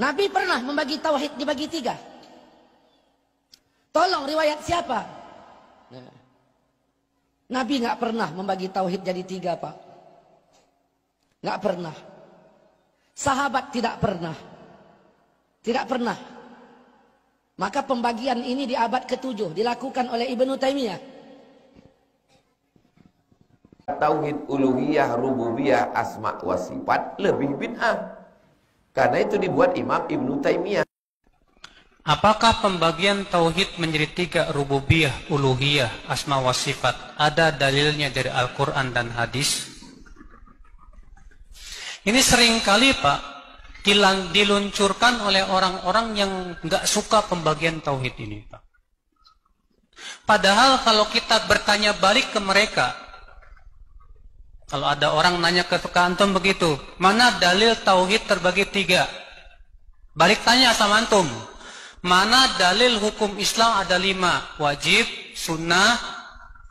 Nabi pernah membagi tauhid dibagi 3. Tolong riwayat siapa? Nah, Nabi nggak pernah membagi tauhid jadi 3, Pak. Nggak pernah. Sahabat tidak pernah. Tidak pernah. Maka pembagian ini di abad ke-7 dilakukan oleh Ibnu Taimiyah. Tauhid uluhiyah, rububiyah, asma wa sifat lebih bid'ah. Karena itu dibuat Imam Ibnu Taimiyah. Apakah pembagian tauhid menjadi 3, rububiyah, uluhiyah, asma wa sifat, ada dalilnya dari Al-Quran dan hadis? Ini seringkali, Pak, diluncurkan oleh orang-orang yang nggak suka pembagian tauhid ini, Pak. Padahal kalau kita bertanya balik ke mereka, kalau ada orang nanya ke antum begitu, mana dalil tauhid terbagi 3? Balik tanya sama antum, mana dalil hukum Islam ada 5? Wajib, sunnah,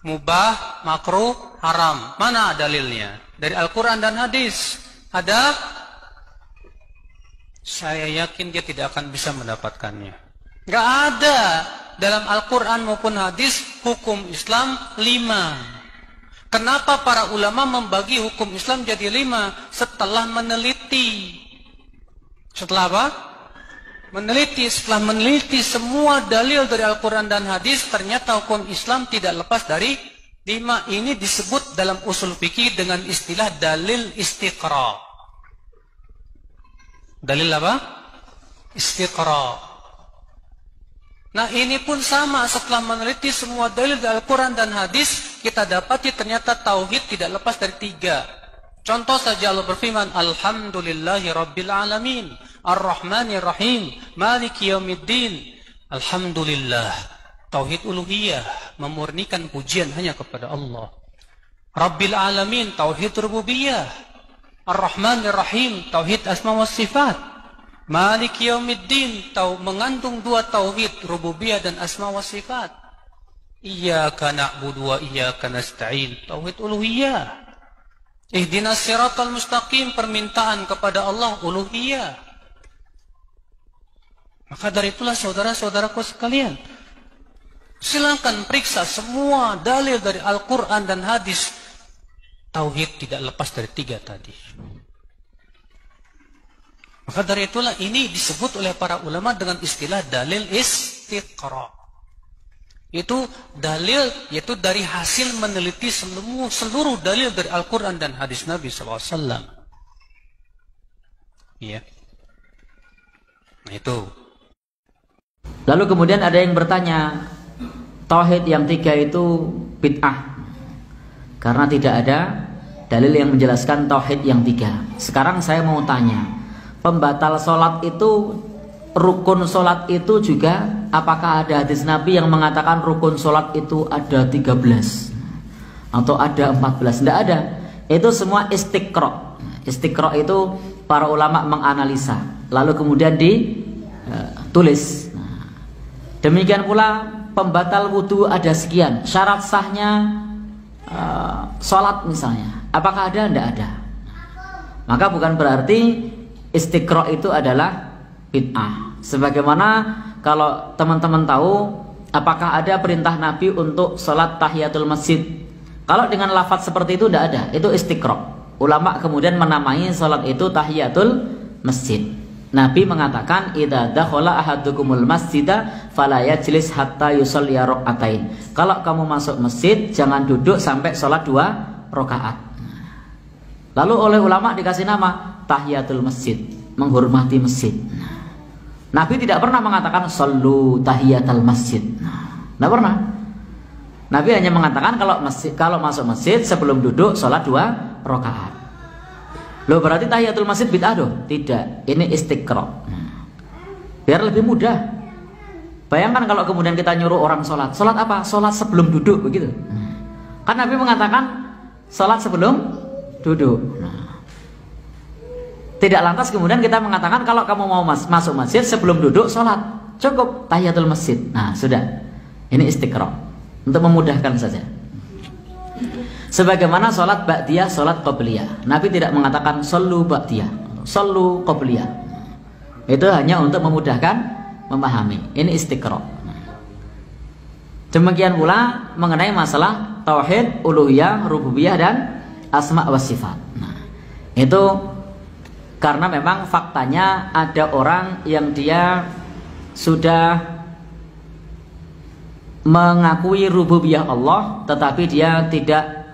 mubah, makruh, haram. Mana dalilnya? Dari Al-Quran dan hadis. Ada? Saya yakin dia tidak akan bisa mendapatkannya. Gak ada dalam Al-Quran maupun hadis hukum Islam 5. Kenapa para ulama membagi hukum Islam jadi 5? Setelah meneliti. Setelah apa? Meneliti. Setelah meneliti semua dalil dari Al-Quran dan hadis, ternyata hukum Islam tidak lepas dari 5. Ini disebut dalam usul fikih dengan istilah dalil istiqra. Dalil apa? Istiqra. Nah, ini pun sama, setelah meneliti semua dalil dari Al-Quran dan hadis, kita dapati ternyata tauhid tidak lepas dari 3. Contoh saja Allah berfirman, Alhamdulillahi Rabbil Alamin, Ar-Rahmanir Rahim, Maliki Yaumiddin. Alhamdulillah, tauhid uluhiyah, memurnikan pujian hanya kepada Allah. Rabbil Alamin, tauhid rububiyah. Ar-Rahmanir Rahim, tauhid asma wa sifat. Maliki Yaumiddin, mengandung 2 tauhid, rububiyah dan asma wa sifat. Iyyaka na'budu wa iyyaka nasta'in, tauhid uluhiyah. Ihdinas siratal mustaqim, permintaan kepada Allah, uluhiyah. Maka dari itulah saudara-saudaraku sekalian, silakan periksa semua dalil dari Al-Quran dan hadis. Tauhid tidak lepas dari 3 tadi. Maka dari itulah ini disebut oleh para ulama dengan istilah dalil istiqra. Itu dalil, yaitu dari hasil meneliti seluruh dalil dari Al-Quran dan hadis Nabi SAW. Iya. Nah itu. Lalu kemudian ada yang bertanya, tauhid yang 3 itu bid'ah karena tidak ada dalil yang menjelaskan tauhid yang 3. Sekarang saya mau tanya, pembatal sholat itu, rukun sholat itu juga, apakah ada hadis Nabi yang mengatakan rukun sholat itu ada 13 atau ada 14? Tidak ada. Itu semua istiqra. Istiqra itu para ulama menganalisa, lalu kemudian ditulis. Demikian pula pembatal wudhu ada sekian, syarat sahnya sholat misalnya, apakah ada? Tidak ada. Maka bukan berarti istiqra itu adalah bid'ah. Sebagaimana kalau teman-teman tahu, apakah ada perintah Nabi untuk sholat tahiyatul masjid? Kalau dengan lafaz seperti itu tidak ada, itu istiqra. Ulama kemudian menamai sholat itu tahiyatul masjid. Nabi mengatakan, idza dakhala ahadukumul masjida fala yajlis hatta yusalli rak'atain. Kalau kamu masuk masjid, jangan duduk sampai sholat 2 rakaat. Lalu oleh ulama dikasih nama tahiyatul masjid, menghormati masjid. Nabi tidak pernah mengatakan sallu tahiyatul masjid. Tidak pernah. Nabi hanya mengatakan kalau masuk masjid sebelum duduk sholat 2 rakaat. Loh, berarti tahiyatul masjid bid'ah dong? Tidak, ini istiqra. Biar lebih mudah. Bayangkan kalau kemudian kita nyuruh orang sholat. Sholat apa? Sholat sebelum duduk, begitu. Kan Nabi mengatakan sholat sebelum duduk. Tidak lantas kemudian kita mengatakan kalau kamu mau masuk masjid sebelum duduk sholat, cukup tahiyatul masjid. Nah, sudah. Ini istiqra. Untuk memudahkan saja. Sebagaimana sholat ba'diyah, sholat qobliyah. Nabi tidak mengatakan sallu ba'diyah, sallu qobliyah. Itu hanya untuk memudahkan memahami. Ini istiqra. Demikian pula mengenai masalah tauhid uluhiyah, rububiyah dan asma wa sifat. Nah, itu karena memang faktanya ada orang yang dia sudah mengakui rububiyah Allah tetapi dia tidak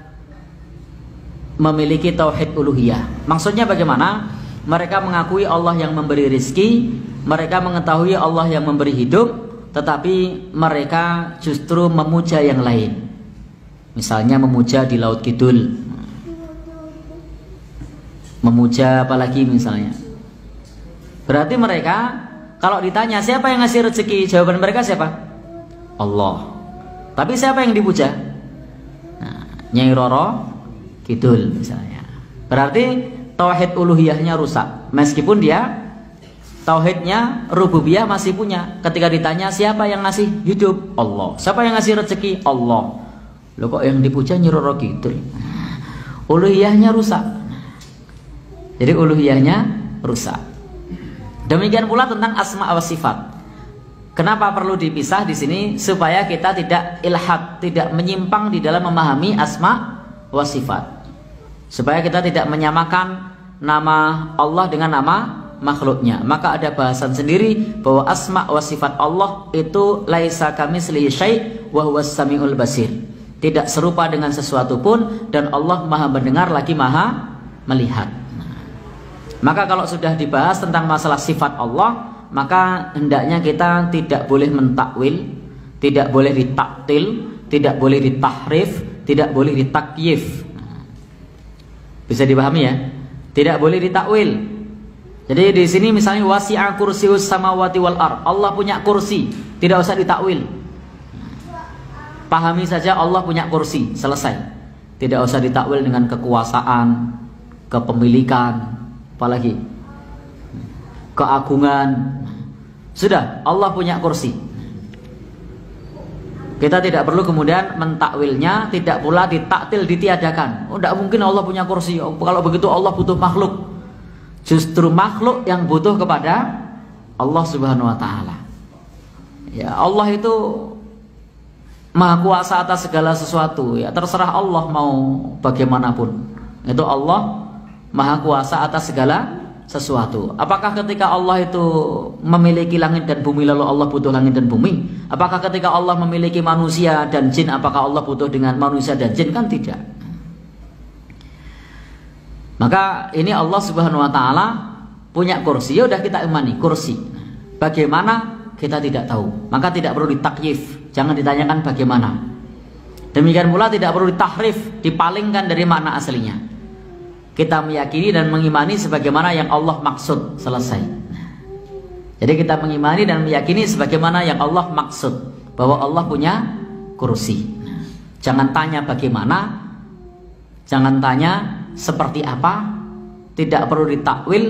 memiliki tauhid uluhiyah. Maksudnya bagaimana? Mereka mengakui Allah yang memberi rizki, mereka mengetahui Allah yang memberi hidup, tetapi mereka justru memuja yang lain. Misalnya memuja di Laut Kidul, memuja apalagi misalnya. Berarti mereka kalau ditanya siapa yang ngasih rezeki, jawaban mereka siapa? Allah. Tapi siapa yang dipuja? Nah, Nyai Roro Kidul misalnya. Berarti tauhid uluhiyahnya rusak. Meskipun dia tauhidnya rububiyah masih punya. Ketika ditanya siapa yang ngasih hidup? Allah. Siapa yang ngasih rezeki? Allah. Loh kok yang dipuja Nyai Roro Kidul? Uluhiyahnya rusak. Jadi uluhiyahnya rusak. Demikian pula tentang asma wa sifat. Kenapa perlu dipisah di sini? Supaya kita tidak ilhad, tidak menyimpang di dalam memahami asma wa sifat. Supaya kita tidak menyamakan nama Allah dengan nama makhluknya. Maka ada bahasan sendiri bahwa asma wa sifat Allah itu laisa kamitslihi syai' wa huwas samiul basir. Tidak serupa dengan sesuatu pun, dan Allah Maha mendengar lagi Maha melihat. Maka kalau sudah dibahas tentang masalah sifat Allah, maka hendaknya kita tidak boleh mentakwil, tidak boleh ditaktil, tidak boleh ditahrif, tidak boleh ditakyif. Bisa dipahami ya? Tidak boleh ditakwil. Jadi di sini misalnya wasi'a kursius samawati wal ard. Allah punya kursi, tidak usah ditakwil. Pahami saja Allah punya kursi, selesai. Tidak usah ditakwil dengan kekuasaan, kepemilikan, apalagi keagungan. Sudah, Allah punya kursi. Kita tidak perlu kemudian mentakwilnya, tidak pula ditaktil, ditiadakan. Oh, tidak mungkin Allah punya kursi. Oh, kalau begitu Allah butuh makhluk. Justru makhluk yang butuh kepada Allah Subhanahu wa taala. Ya, Allah itu Maha kuasa atas segala sesuatu, ya terserah Allah mau bagaimanapun. Itu Allah Maha kuasa atas segala sesuatu. Apakah ketika Allah itu memiliki langit dan bumi lalu Allah butuh langit dan bumi? Apakah ketika Allah memiliki manusia dan jin, apakah Allah butuh dengan manusia dan jin? Kan tidak. Maka ini Allah Subhanahu wa taala punya kursi. Ya udah kita imani kursi. Bagaimana kita tidak tahu. Maka tidak perlu ditakyif. Jangan ditanyakan bagaimana. Demikian pula tidak perlu ditahrif, dipalingkan dari makna aslinya. Kita meyakini dan mengimani sebagaimana yang Allah maksud, selesai. Jadi kita mengimani dan meyakini sebagaimana yang Allah maksud, bahwa Allah punya kursi. Jangan tanya bagaimana, jangan tanya seperti apa, tidak perlu ditakwil,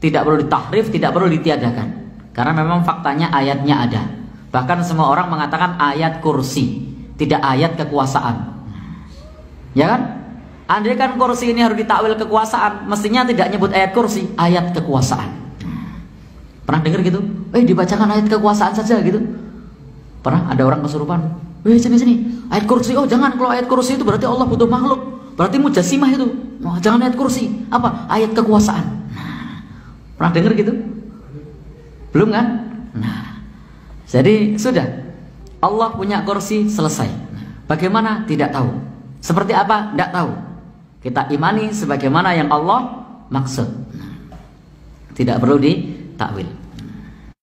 tidak perlu ditahrif, tidak perlu ditiadakan. Karena memang faktanya ayatnya ada. Bahkan semua orang mengatakan ayat kursi, tidak ayat kekuasaan. Ya kan? Andai kan kursi ini harus ditakwil kekuasaan, mestinya tidak nyebut ayat kursi, ayat kekuasaan. Pernah dengar gitu? Dibacakan ayat kekuasaan saja gitu. Pernah ada orang kesurupan, sini ayat kursi. Oh jangan, kalau ayat kursi itu berarti Allah butuh makhluk, berarti mujassimah itu. Oh, jangan ayat kursi. Apa? Ayat kekuasaan. Pernah dengar gitu? Belum kan? Nah, jadi sudah, Allah punya kursi, selesai. Bagaimana? Tidak tahu. Seperti apa? Tidak tahu. Kita imani sebagaimana yang Allah maksud. Tidak perlu ditakwil.